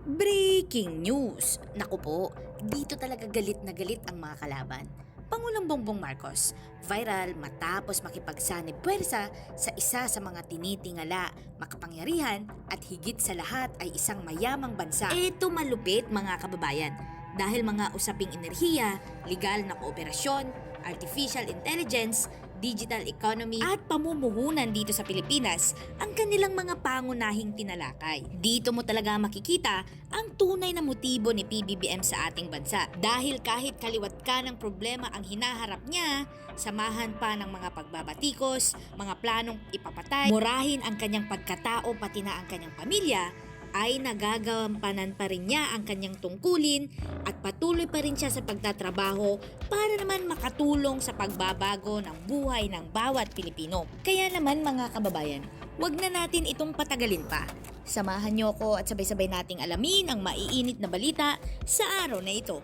Breaking news! Naku po, dito talaga galit na galit ang mga kalaban. Pangulong Bongbong Marcos, viral matapos makipag-sanib Pwersa sa isa sa mga tinitingala, makapangyarihan at higit sa lahat ay isang mayamang bansa. Ito malupit mga kababayan dahil mga usaping enerhiya, legal na kooperasyon, artificial intelligence, digital economy at pamumuhunan dito sa Pilipinas ang kanilang mga pangunahing tinalakay. Dito mo talaga makikita ang tunay na motibo ni Pbbm sa ating bansa. Dahil kahit kaliwat ka ng problema ang hinaharap niya, samahan pa ng mga pagbabatikos, mga planong ipapatay, murahin ang kanyang pagkatao pati na ang kanyang pamilya, ay nagagampanan pa rin niya ang kanyang tungkulin at patuloy pa rin siya sa pagtatrabaho para naman makatulong sa pagbabago ng buhay ng bawat Pilipino. Kaya naman mga kababayan, wag na natin itong patagalin pa. Samahan niyo ako at sabay-sabay nating alamin ang maiinit na balita sa araw na ito.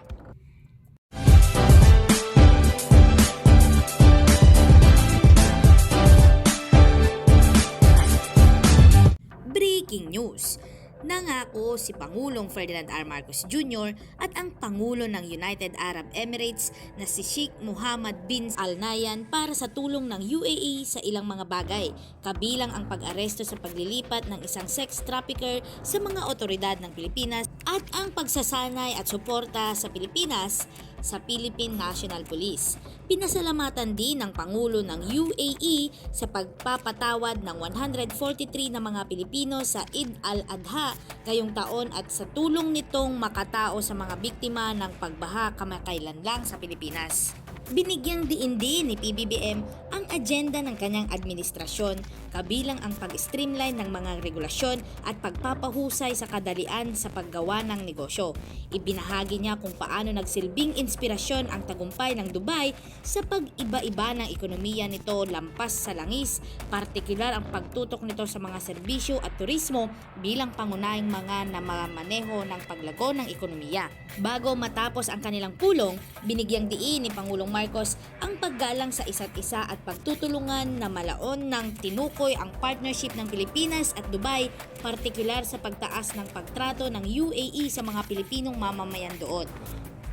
Breaking news! Nangako si Pangulong Ferdinand R. Marcos Jr. at ang Pangulo ng United Arab Emirates na si Sheikh Mohammed bin Al Nahyan para sa tulong ng UAE sa ilang mga bagay, kabilang ang pag-aresto sa paglilipat ng isang sex trafficker sa mga otoridad ng Pilipinas at ang pagsasanay at suporta sa Pilipinas sa Philippine National Police. Pinasalamatan din ng Pangulo ng UAE sa pagpapatawad ng 143 na mga Pilipino sa Eid al-Adha ngayong taon at sa tulong nitong makatao sa mga biktima ng pagbaha kamakailan lang sa Pilipinas. Binigyang diin din ni PBBM ang agenda ng kanyang administrasyon, kabilang ang pag-streamline ng mga regulasyon at pagpapahusay sa kadalian sa paggawa ng negosyo. Ibinahagi niya kung paano nagsilbing inspirasyon ang tagumpay ng Dubai sa pag-iba-iba ng ekonomiya nito lampas sa langis, partikular ang pagtutok nito sa mga serbisyo at turismo bilang pangunahing mga namamaneho ng paglago ng ekonomiya. Bago matapos ang kanilang pulong, binigyang diin ni Pangulong Marcos ang paggalang sa isa't isa at pagtutulungan na malaon ng tinukoy ang partnership ng Pilipinas at Dubai, partikular sa pagtaas ng pagtrato ng UAE sa mga Pilipinong mamamayan doon.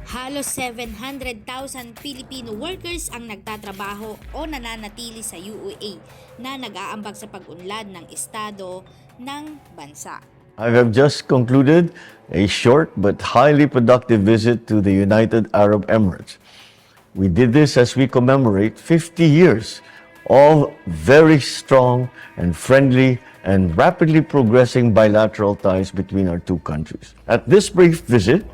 Halos 700,000 Filipino workers ang nagtatrabaho o nananatili sa UAE na nag-aambag sa pag-unlad ng estado ng bansa. I have just concluded a short but highly productive visit to the United Arab Emirates. We did this as we commemorate 50 years of very strong and friendly and rapidly progressing bilateral ties between our two countries. At this brief visit,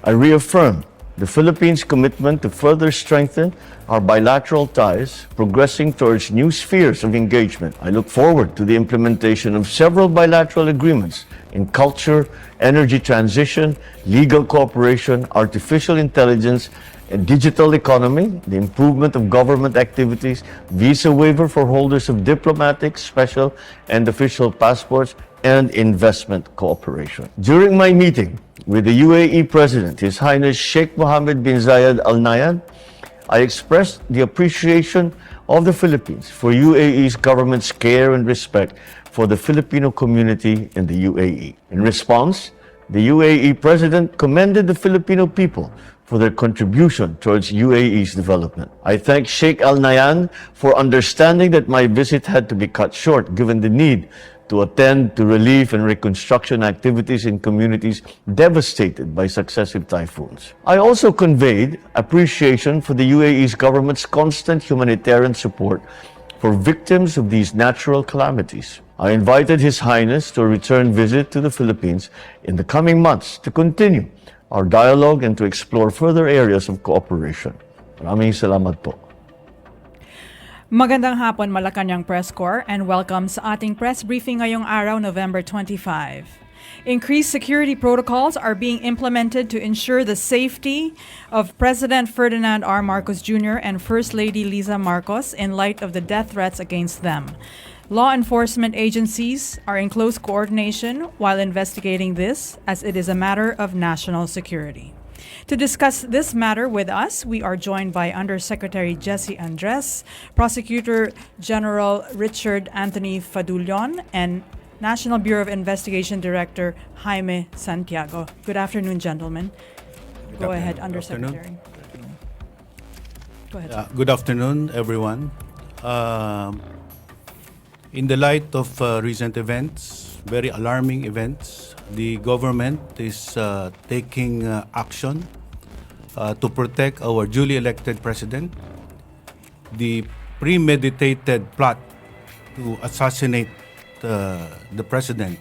I reaffirmed the Philippines' commitment to further strengthen our bilateral ties, progressing towards new spheres of engagement. I look forward to the implementation of several bilateral agreements in culture, energy transition, legal cooperation, artificial intelligence, and digital economy, the improvement of government activities, visa waiver for holders of diplomatic, special, and official passports, and investment cooperation. During my meeting with the UAE President, His Highness Sheikh Mohammed bin Zayed Al Nahyan, I expressed the appreciation of the Philippines for UAE's government's care and respect for the Filipino community in the UAE. In response, the UAE President commended the Filipino people for their contribution towards UAE's development. I thank Sheikh Al Nahyan for understanding that my visit had to be cut short given the need to attend to relief and reconstruction activities in communities devastated by successive typhoons. I also conveyed appreciation for the UAE's government's constant humanitarian support for victims of these natural calamities. I invited His Highness to a return visit to the Philippines in the coming months to continue our dialogue and to explore further areas of cooperation. Maraming salamat po. Magandang hapon Malacanang Press Corps and welcome sa ating press briefing ngayong araw, November 25. Increased security protocols are being implemented to ensure the safety of President Ferdinand R. Marcos Jr. and First Lady Liza Marcos in light of the death threats against them. Law enforcement agencies are in close coordination while investigating this, as it is a matter of national security. To discuss this matter with us, we are joined by Undersecretary Jesse Andres, Prosecutor General Richard Anthony Fadullon, and National Bureau of Investigation Director Jaime Santiago. Good afternoon, gentlemen. Go ahead, Undersecretary. Go ahead. Good afternoon, everyone. In the light of recent events, very alarming events, the government is taking action to protect our duly elected president. The premeditated plot to assassinate the president,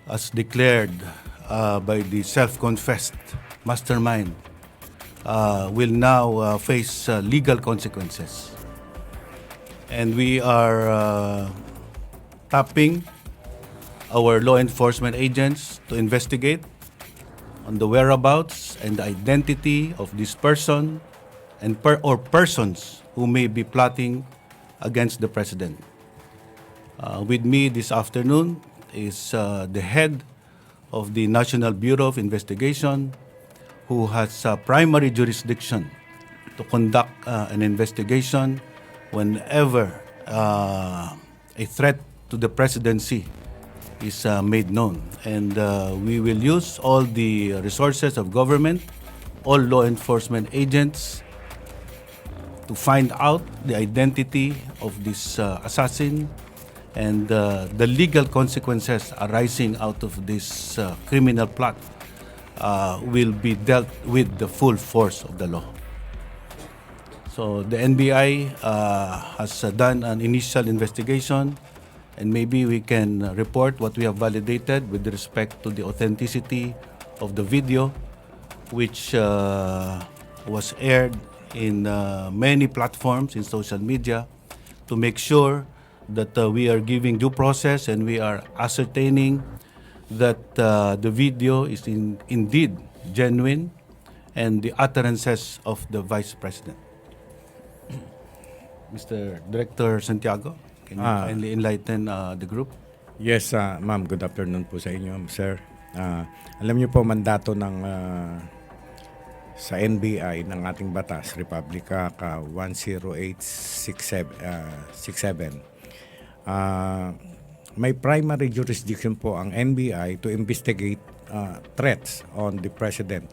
as declared by the self-confessed mastermind, will now face legal consequences. And we are tapping our law enforcement agents to investigate on the whereabouts and the identity of this person and or persons who may be plotting against the president. With me this afternoon is the head of the National Bureau of Investigation, who has primary jurisdiction to conduct an investigation whenever a threat to the presidency is made known. And we will use all the resources of government, all law enforcement agents, to find out the identity of this assassin and the legal consequences arising out of this criminal plot will be dealt with the full force of the law. So the NBI has done an initial investigation, and maybe we can report what we have validated with respect to the authenticity of the video, which was aired in many platforms in social media, to make sure that we are giving due process and we are ascertaining that the video is indeed genuine and the utterances of the Vice President. Mr. Director Santiago, can you kindly enlighten the group? Yes, ma'am. Good afternoon po sa inyo, sir. Alam niyo po, mandato ng sa NBI ng ating batas, Republica 10867. May primary jurisdiction po ang NBI to investigate threats on the President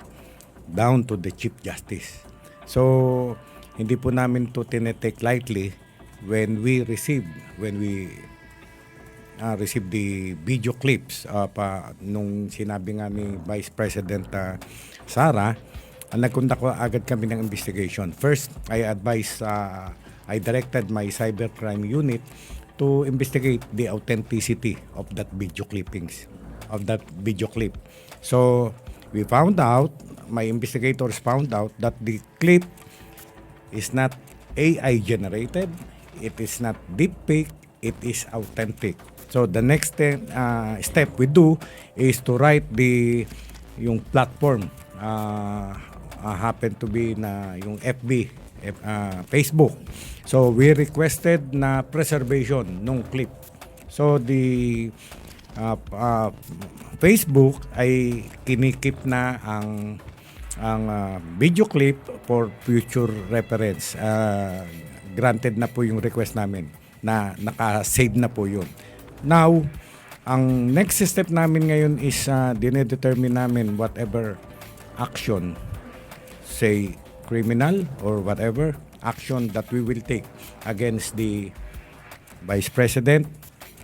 down to the Chief Justice. So, hindi po namin to tinetake lightly when we receive the video clips nung sinabi nga ni Vice President Sara, nagkondak agad kami ng investigation. First, I directed my cybercrime unit to investigate the authenticity of that video clip. So, my investigators found out that the clip is not AI generated, it is not deepfake, it is authentic. So the next step we do is to write yung platform, happen to be na yung Facebook. So we requested na preservation nung clip. So the Facebook ay kinikip na ang video clip for future reference. Granted na po yung request namin na naka-save na po yun. Now, ang next step namin ngayon is dinedetermine namin whatever action, say criminal or whatever action that we will take against the Vice President,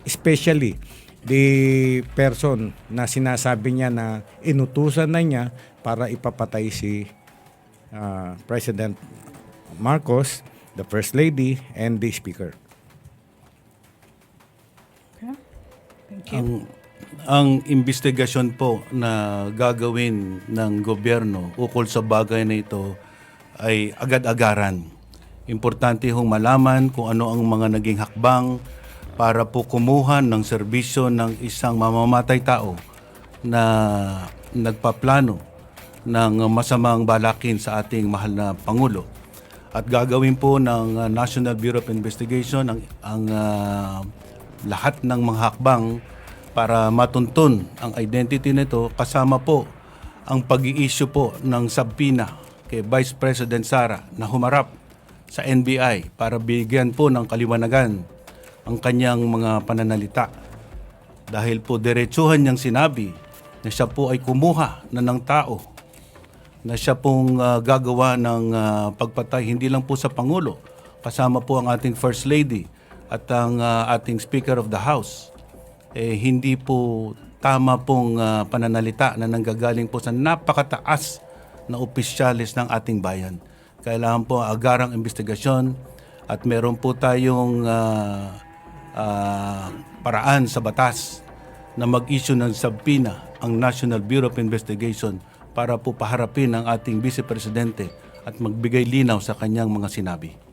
especially the person na sinasabi niya na inutusan na niya para ipapatay si President Marcos, the First Lady, and the Speaker. Okay. Thank you. Ang investigasyon po na gagawin ng gobyerno ukol sa bagay na ito ay agad-agaran. Importante hong malaman kung ano ang mga naging hakbang para po kumuha ng serbisyo ng isang mamamatay tao na nagpaplano ng masamang balakin sa ating mahal na Pangulo. At gagawin po ng National Bureau of Investigation ang lahat ng mga hakbang para matuntun ang identity nito, kasama po ang pag-i-issue po ng subpoena kay Vice President Sara na humarap sa NBI para bigyan po ng kaliwanagan ang kanyang mga pananalita. dahil po diretsuhan niyang sinabi na siya po ay kumuha na ng tao, na siya pong gagawa ng pagpatay hindi lang po sa Pangulo, kasama po ang ating First Lady at ang ating Speaker of the House. Hindi po tama pong pananalita na nanggagaling po sa napakataas na opisyalis ng ating bayan. Kailangan po agarang investigasyon at meron po tayong paraan sa batas na mag-issue ng subpoena ang National Bureau of Investigation para po paharapin ang ating Vice Presidente at magbigay linaw sa kanyang mga sinabi.